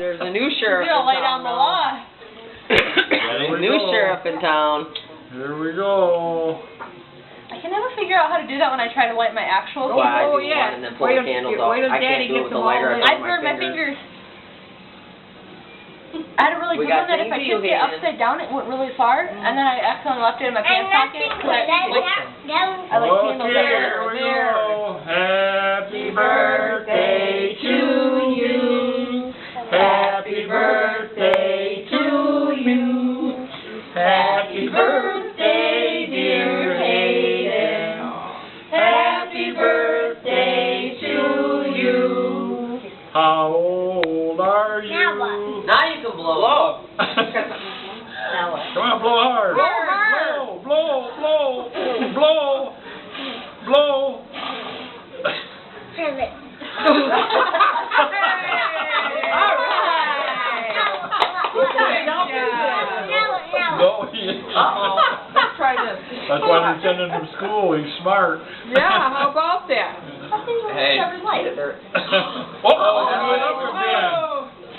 There's a new sheriff You're in gonna lay town down the now. law. There's a new sheriff in town. Here we go. I can never figure out how to do that when I try to light my actual Well, I candle. do one and then pull the candles out. I can't do it with the lighter. I burned my fingers. I had a really We good got one that if I things took it you can. upside down, it went really far, and then I accidentally left it in my pants pocket. I like candles Here we there. go. Happy birthday to you. Happy birthday to you. Happy birthday, dear Hayden. Happy birthday to you. How old are you? Now what? Now you can blow. Now what? Come on, blow hard. Blow hard. Blow, blow, blow, blow, blow. Have it. No, Uh-oh. Let's try this. That's why they're sending him to school. He's smart. Yeah, how about that? Hey.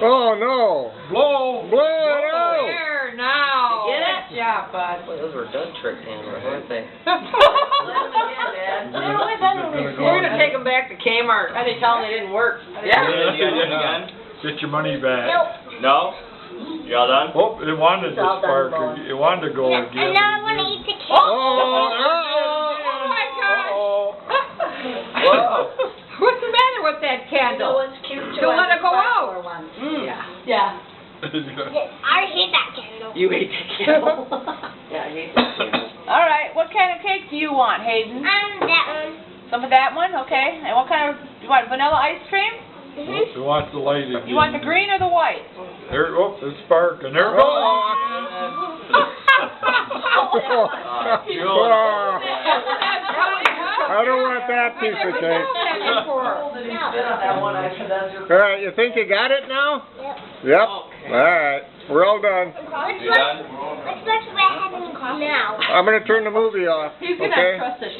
Oh no! Blow. Blow it out! There, now. You get it? Good job, bud. Boy, those were dud trick handlers, weren't they? We're gonna take them back to Kmart. I didn't tell them they didn't work. Yeah. Get your money back. Nope. No? You all done? Oh, it wanted It's to all done, spark. Lord. It wanted to go And again. now I want to eat the cake. Oh, my gosh. Whoa. What's the matter with that candle? it's cute too. Don't let it go out. Yeah. Yeah. I hate that candle. You ate the candle. Yeah, I hate that candle. All right. What kind of cake do you want, Hayden? That one. Some of that one, okay. And what kind of? You want vanilla ice cream? It wants the light again. You want the green or the white? There, oh, it's sparking. There it goes. I don't want that piece of cake. Alright, you think you got it now? Yep. Yep. Alright, we're all done. Let's watch what happens now. I'm gonna turn the movie off, He's gonna okay? trust us.